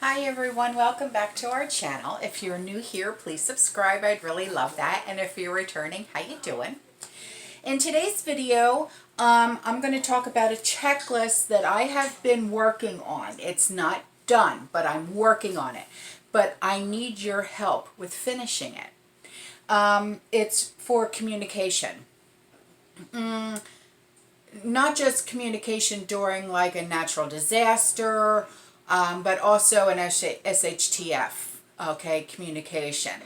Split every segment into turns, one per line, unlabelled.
Hi everyone, welcome back to our channel. If you're new here, please subscribe. I'd really love that. And if you're returning, how you doing? In today's video, I'm going to talk about a checklist that I have been working on. It's not done, but I'm working on it. But I need your help with finishing it. It's for communication. Not just communication during like a natural disaster, but also an SHTF, okay, communication.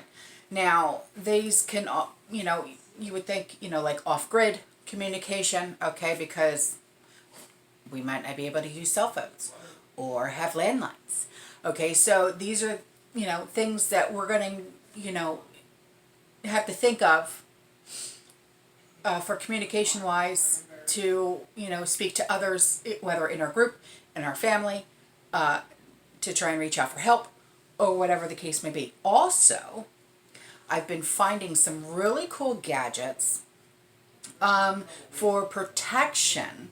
Now, these can, you would think, like off-grid communication, okay, because we might not be able to use cell phones or have landlines. Okay, so these are, things that we're going to, have to think of for communication-wise to, speak to others, whether in our group, in our family, to try and reach out for help, or whatever the case may be. Also, I've been finding some really cool gadgets for protection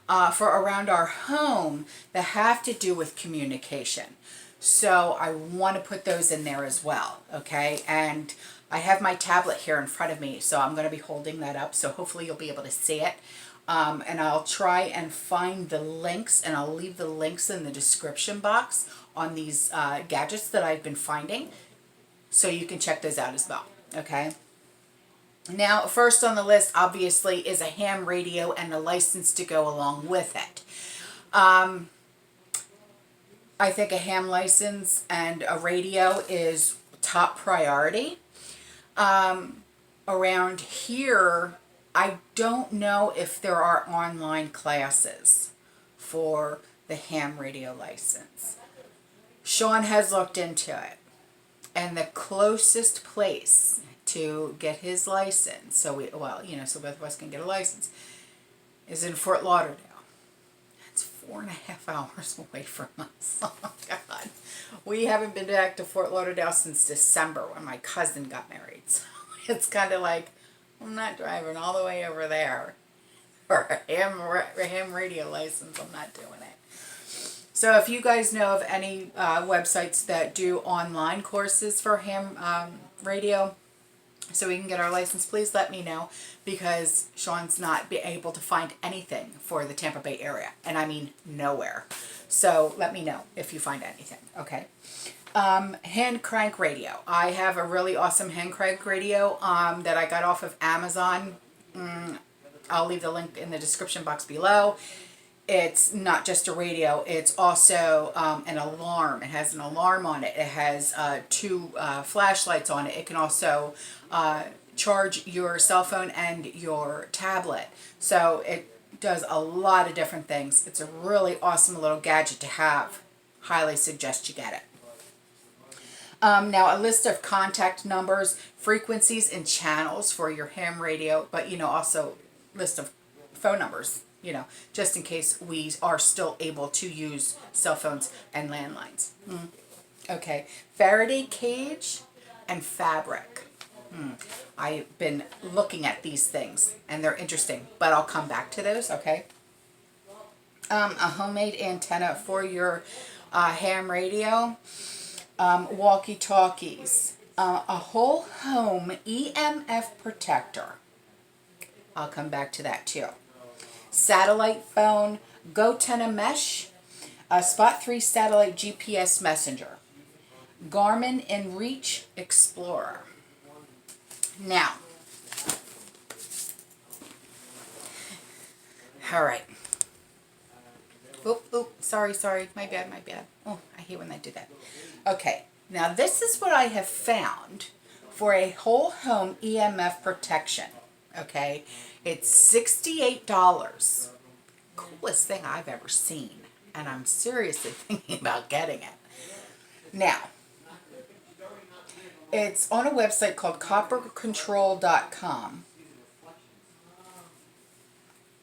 for around our home that have to do with communication. So I want to put those in there as well, okay? And I have my tablet here in front of me, so I'm going to be holding that up, so hopefully you'll be able to see it. And I'll try and find the links, and I'll leave the links in the description box on these gadgets that I've been finding, so you can check those out as well, okay? Now, first on the list, obviously, is a ham radio and a license to go along with it. I think a ham license and a radio is top priority. Around here, I don't know if there are online classes for the ham radio license. Sean has looked into it, and the closest place to get his license, so both of us can get a license, is in Fort Lauderdale. It's 4.5 hours away from us. Oh God. We haven't been back to Fort Lauderdale since December when my cousin got married. So it's kind of like, I'm not driving all the way over there for a ham radio license. I'm not doing it. So if you guys know of any websites that do online courses for ham radio, so we can get our license, please let me know, because Sean's not able to find anything for the Tampa Bay area, and I mean nowhere. So let me know if you find anything, okay? Hand crank radio. I have a really awesome hand crank radio that I got off of Amazon. I'll leave the link in the description box below. It's not just a radio, it's also an alarm. It has an alarm on it. It has two flashlights on it. It can also charge your cell phone and your tablet. So it does a lot of different things. It's a really awesome little gadget to have. Highly suggest you get it. Now, a list of contact numbers, frequencies, and channels for your ham radio, but, also list of phone numbers, just in case we are still able to use cell phones and landlines. Okay, Faraday Cage and fabric. I've been looking at these things, and they're interesting, but I'll come back to those, okay? A homemade antenna for your ham radio. Walkie-talkies, a whole home EMF protector. I'll come back to that too. Satellite phone, GoTenna mesh, a Spot 3 satellite GPS messenger, Garmin InReach Explorer. Now, all right. Oop, sorry, my bad. Oh, I hate when I do that. Okay, now this is what I have found for a whole home EMF protection, okay? It's $68. Coolest thing I've ever seen, and I'm seriously thinking about getting it. Now, it's on a website called coppercontrol.com.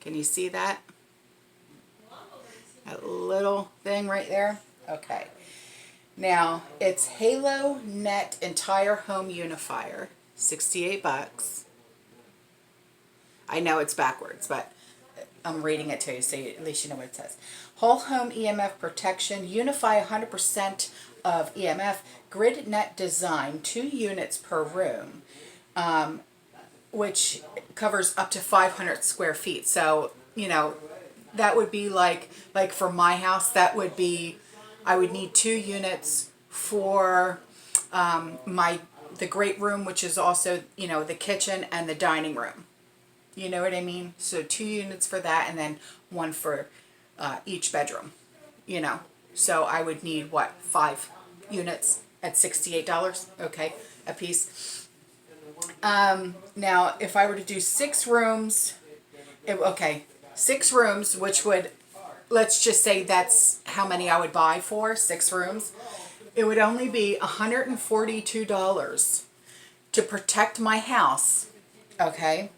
Can you see that? That little thing right there? Okay. Now, it's Halo Net Entire Home Unifier, $68. I know it's backwards, but I'm reading it to you so at least you know what it says. Whole home EMF protection, unify 100% of EMF, grid net design, 2 units per room, which covers up to 500 square feet. So, that would be like for my house, that would be, I would need 2 units for the great room, which is also, the kitchen and the dining room. You know what I mean? So 2 units for that, and then 1 for each bedroom, So I would need, 5 units at $68, okay, a piece. Now, if I were to do 6 rooms, 6 rooms, which would, let's just say that's how many I would buy for, 6 rooms. It would only be $142 to protect my house, okay?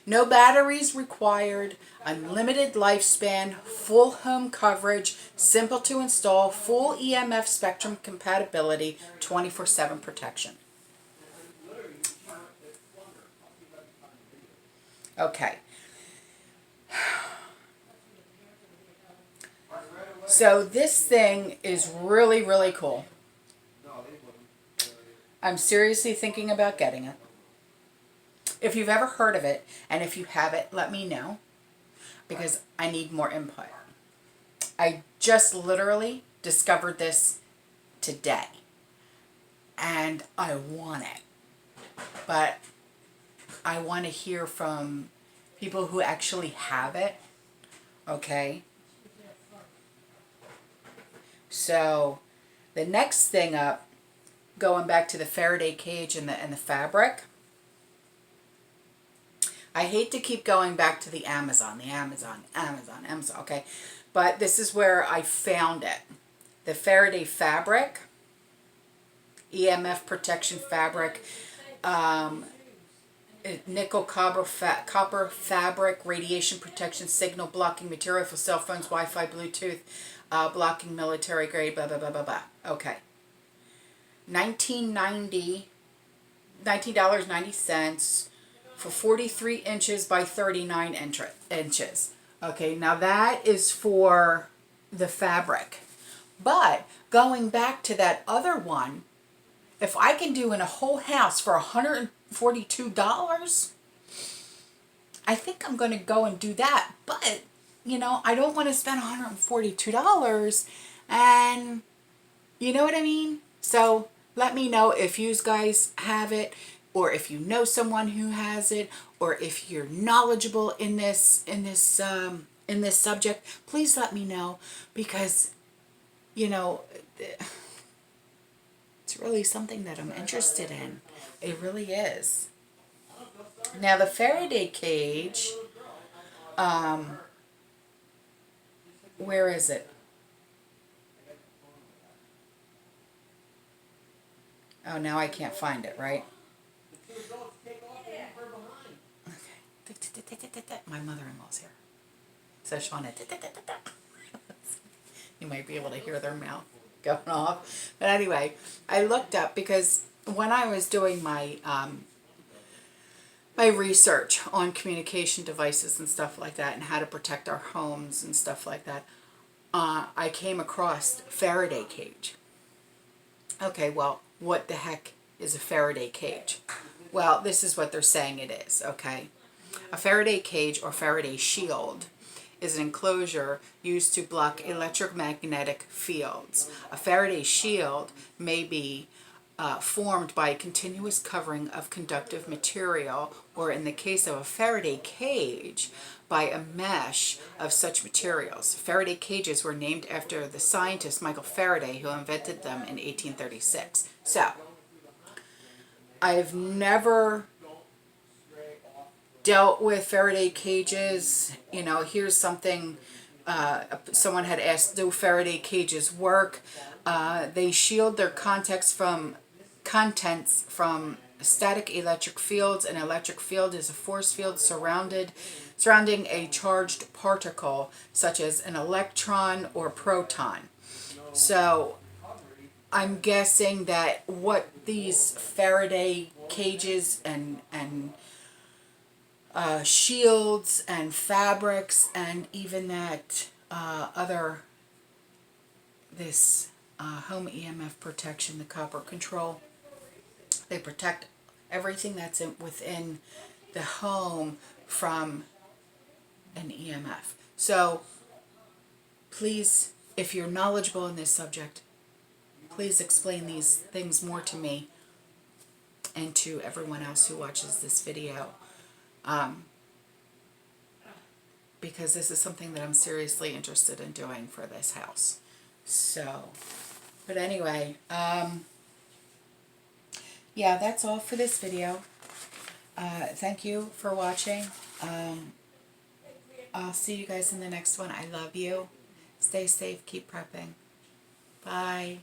No batteries required, unlimited lifespan, full home coverage, simple to install, full EMF spectrum compatibility, 24/7 protection. Okay. So this thing is really, really cool. I'm seriously thinking about getting it. If you've ever heard of it, and if you have it, let me know, because I need more input. I just literally discovered this today, and I want it. But I want to hear from people who actually have it, okay? So the next thing up, going back to the Faraday cage and the fabric, I hate to keep going back to the Amazon, okay? But this is where I found it. The Faraday fabric, EMF protection fabric, nickel copper fabric, radiation protection, signal blocking material for cell phones, Wi-Fi, Bluetooth, blocking military grade, blah, blah, blah, blah, blah. Okay. $19.90 for 43 inches by 39 inches. Okay, now that is for the fabric. But going back to that other one, if I can do in a whole house for $142, I think I'm going to go and do that. But, I don't want to spend $142, and you know what I mean? So let me know if you guys have it, or if you know someone who has it, or if you're knowledgeable in this subject. Please let me know, because it's really something that I'm interested in. It really is. Now the Faraday cage, where is it? Oh, now I can't find it, right? Okay. My mother-in-law's here. So Shauna, you might be able to hear their mouth going off. But anyway, I looked up, because when I was doing my my research on communication devices and stuff like that, and how to protect our homes and stuff like that, I came across Faraday cage. Okay, well, what the heck is a Faraday cage? Well, this is what they're saying it is, okay? A Faraday cage, or Faraday shield, is an enclosure used to block electromagnetic fields. A Faraday shield may be formed by a continuous covering of conductive material, or in the case of a Faraday cage, by a mesh of such materials. Faraday cages were named after the scientist Michael Faraday, who invented them in 1836. So, I've never dealt with Faraday cages. Here's something someone had asked: do Faraday cages work? They shield their contents from static electric fields. An electric field is a force field surrounding a charged particle, such as an electron or proton. So I'm guessing that what these Faraday cages and shields and fabrics, and even that this home EMF protection, the copper control. They protect everything that's within the home from an EMF. So please, if you're knowledgeable in this subject, please explain these things more to me and to everyone else who watches this video. Because this is something that I'm seriously interested in doing for this house. So, but anyway, yeah, that's all for this video. Thank you for watching. I'll see you guys in the next one. I love you. Stay safe. Keep prepping. Bye.